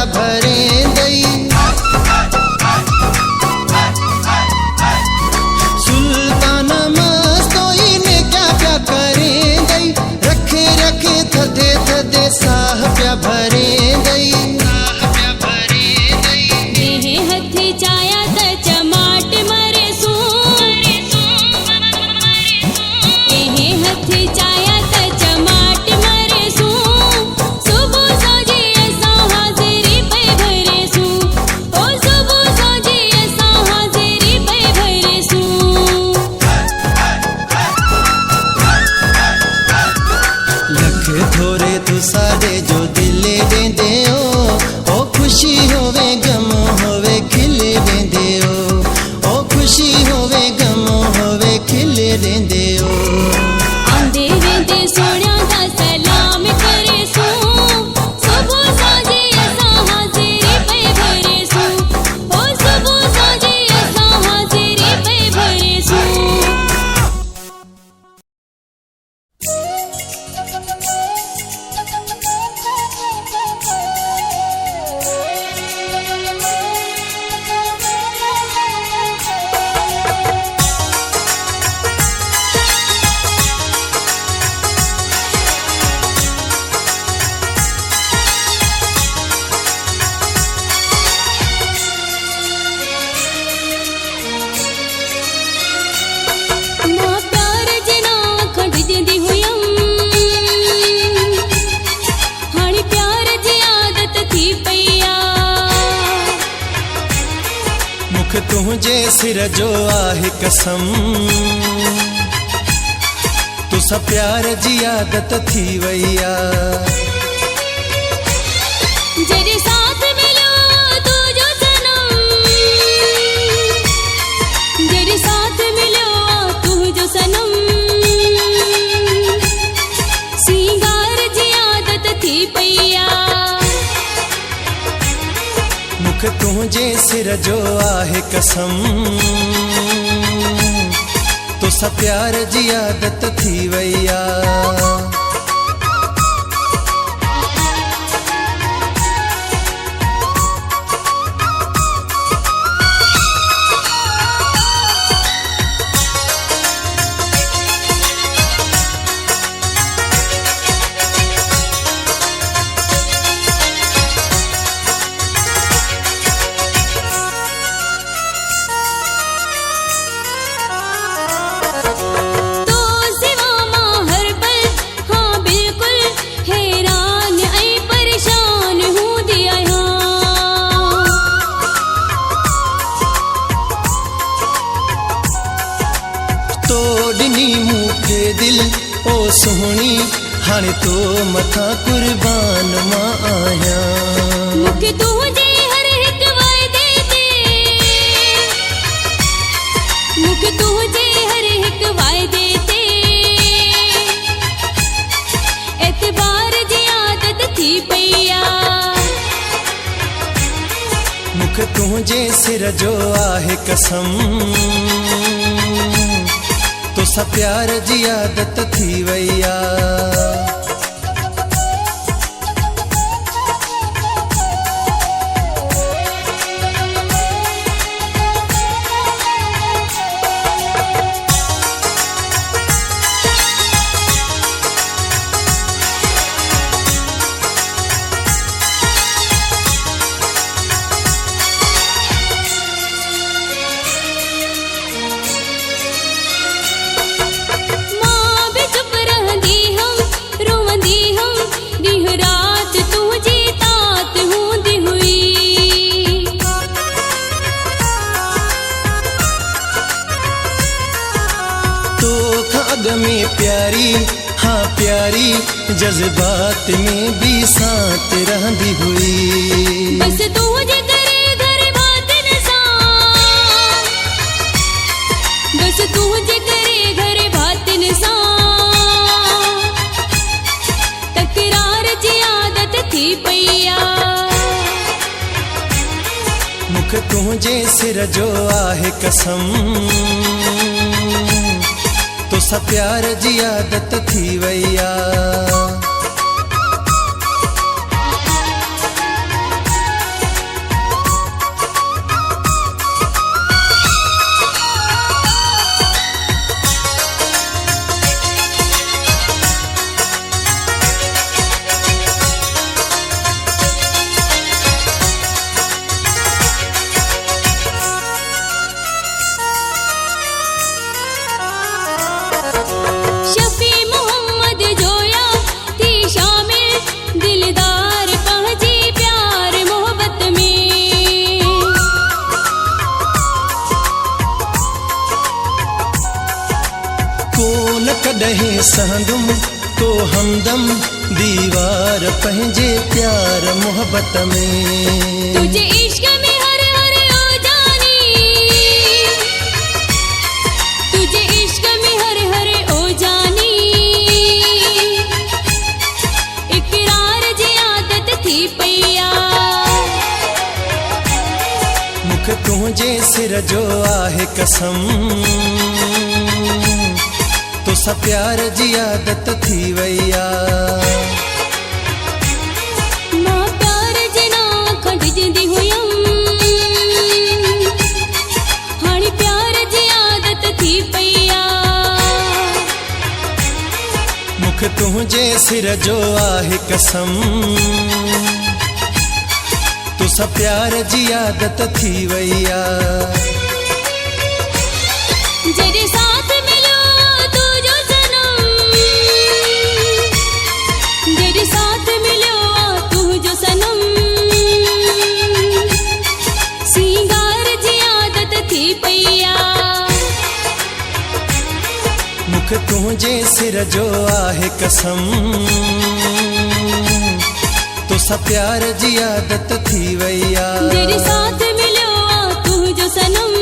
प्या भरे दई। सुल्तान मस्तोई ने क्या प्या करें दई, रखे रखे थदे थदे साह प्या भरे दई। हथी चाया त चमाट मरे सू, हथी चाया त चमाट मरे सू। सुबह सोजी असां हाज़िरी पे भरे सू, ओ सुबह सोजी असां हाज़िरी पे भरे सू। लख थोरे तू साडे जो दिले देंदे ओ खुशी होवे गम होवे खिले देंदे ओ खुशी होवे गम होवे खिले देंदे ओ। आंदे वेंदे सोहणियां दा सलाम करे सू, सुबह सोजी असां हाज़िरी पे भरे सू, ओ सुबह सोजी असां हाज़िरी पे भरे सू। मां प्यार जना खंड जिंदी हुयम, हाणे प्यार जी आदत थी पईया। मुख तुझे सिर जो आहे कसम, तुसा प्यार जी आदत थी वैया। जॾहिं साथ मिलियो तुंहिंजो सनम, जॾहिं साथ मिलियो तुंहिंजो सनम, सिंगार जी आदत थी पईया। मुख तुझे सिर जो आहे कसम, तुसा प्यार जी आदत थी वैया। तो सिवा मां हर पल, हाँ बिल्कुल हैरान ऐं परेशान हूंदी आहियां। तो ॾिनी मूंखे दिल ओ सुहिणी, हाणे तो मथां कुर्बान मां आहियां। मूंखे तुंहिंजे हर हिकु वाइदे ते, मूंखे तुंहिंजे हर हिकु वाइदे ते एतबार जी आदत थी पईया। मुख तुझे सिर जो आहे कसम, तुसा प्यार जी आदत थी वैया। मां भी चुप रहंदी हम, रोवंदी हम, ॾींहुं राति तुंहिंजी तात हूंदी हुई। तो खां अॻ में प्यारी, हाँ प्यारी, जज़्बात में भी साथ रहंदी हुई। बस तुंहिंजे करे घर बातिन सां, बस तुंहिंजे करे घर बातिन सां तकरार जी आदत थी पईया। मुख तुझे सिर जो आहे कसम, तुसा प्यार जी आदत थी वैया। सहंदुम को हमदम दीवार पंहिंजे प्यार मोहब्बत में। तुझे इश्क में हर हर ओ जानी, तुझे इश्क में हर हर ओ जानी, इकरार जी आदत थी पैया। मुख तुझे सिर जो आहे कसम, तो सा प्यार जी आदत थी वैया। मां प्यार जे ना खंडजंदी हुयम, हाणे प्यार जी आदत थी पैया। मुख तुझे सिर जो आहे कसम, तो सा प्यार जी आदत थी वैया। जॾहिं साथ मिलियो तुझो सनम, जॾहिं साथ मिलियो तुझो सनम, सिंगार जी आदत थी पैया। मुख तुझे सिर जो आहे कसम, तो सा प्यार जी आदत थी वैया। जॾहिं साथ मिलियो तुझो सनम,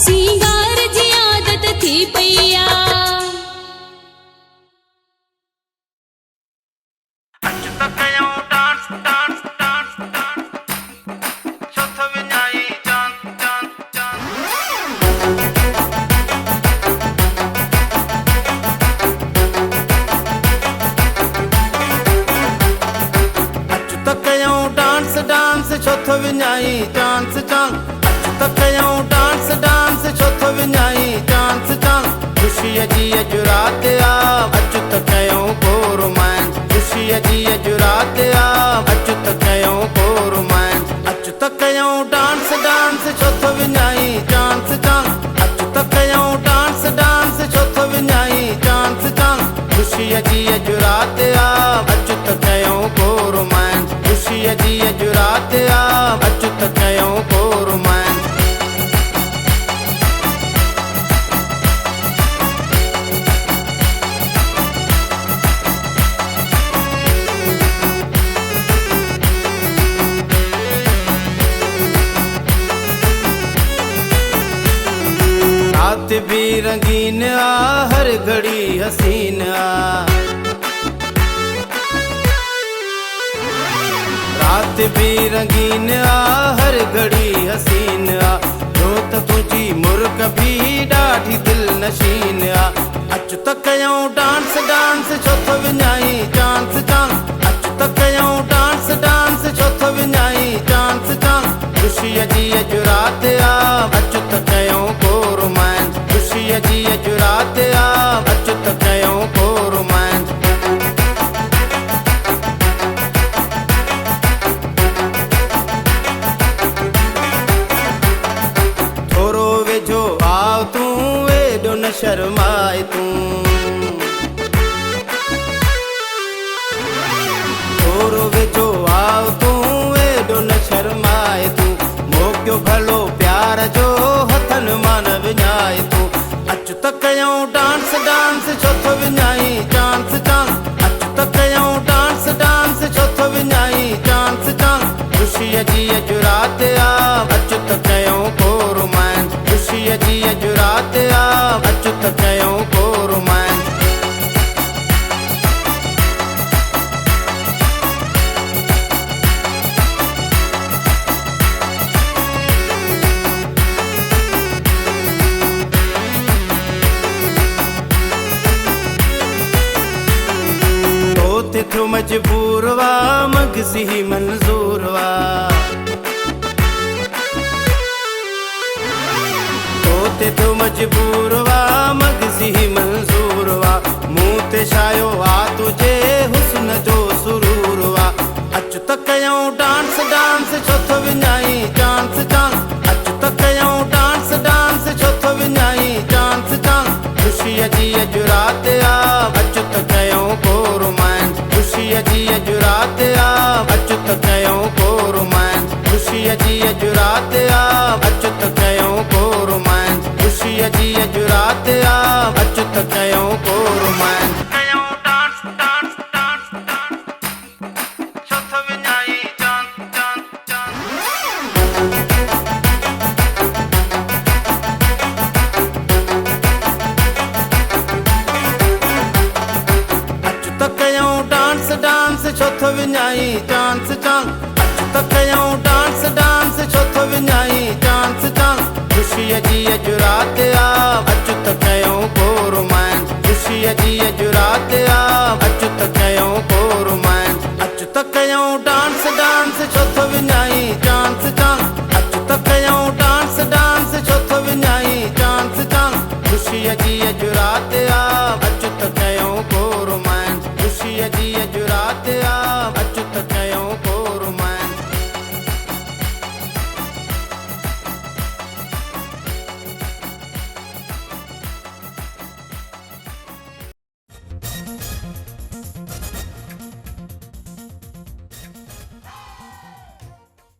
सिंगार जी आदत थी पैया। छो विञाई चांस चांस, त कयूं डांस डांस छो थो विञाई चांस चांस। ख़ुशीअ जी अॼु राति आ, अचु त कयूं को रोमांस। ख़ुशीअ जी अॼु राति आ, अचु त कयूं को रोमांस। अचु त कयूं डांस डांस छो थो विञाई चांस चांस, अचु त कयूं डांस डांस छो थो विञाई चांस चांस। ख़ुशीअ जी अॼु राति आ, अचु त कयूं को रोमांस। ख़ुशीअ जी अॼु राति आ, अचु त कयूं को रोमांस। रात भी रंगीन आ, हर घड़ी हसीन आ। रात भी रंगीन आ, हर घड़ी हसीन आ। जोत तुझी मुर्क भी ॾाढी दिल नशीन आ। अचु त कयूं डांस डांस छो थो विञाई चांस चांस। अचु त कयूं डांस डांस छो थो विञाई चांस चांस। ख़ुशीअ जी अॼु राति आ, अचु त कयूं को रोमांस। ख़ुशीअ जी अॼु राति आ, अचु त कयूं को रोमांस। थोरो वेझो आव तूं, वेॾो न शर्माए तूं। थोरो वेझो आव तूं, वेॾो न शर्माए तूं। मोकियो भलो प्यार जो, हथनि मां न विञाए तूं। अचु त कयूं डांस डांस छो थो विञाई चांस चांस। अचु त कयूं डांस डांस छो थो विञाई चांस चांस। ख़ुशीअ जी अॼु राति आ, अचु त कयूं को रोमांस। ख़ुशीअ जी अॼु राति आ, अचु त कयूं को रोमांस। थियो मजबूर वा, मगज़ी ही मंज़ूर वा। तोते थियो मजबूर वा, मगज़ी ही मंज़ूर वा। मूं ते छायो आ तुझे हुस्न जो सुरूर वा। अचु त कयूं डांस डांस छो थो विञाई चांस चांस। अचु त कयूं डांस डांस छो थो विञाई चांस चांस। ख़ुशीअ जी अॼु राति आ, अचु त कयूं को रोमांस। ख़ुशीअ जी अॼु राति आ, अचु त कयूं को रोमांस। ख़ुशीअ जी अॼु राति आ, अचु त कयूं को रोमांस। ख़ुशीअ जी अॼु राति आ। त कयूं को रोमांस कयूं डांस डांस डांस डांस छो थो विञाई चांस चांस चांस अच त कयूं डांस डांस छो थो विञाई चांस चांस अच त कयूं डांस डांस छो थो विञाई चांस चांस ख़ुशीअ जी अॼु राति आ अच त कयूं को रोमांस ख़ुशीअ जी अॼु राति आ अच त कयूं को रोमांस अच त कयूं डांस डांस छो थो विञाई चांस चांस अच त कयूं डांस डांस छो थो विञाई चांस चांस ख़ुशीअ जी अॼु राति आ अच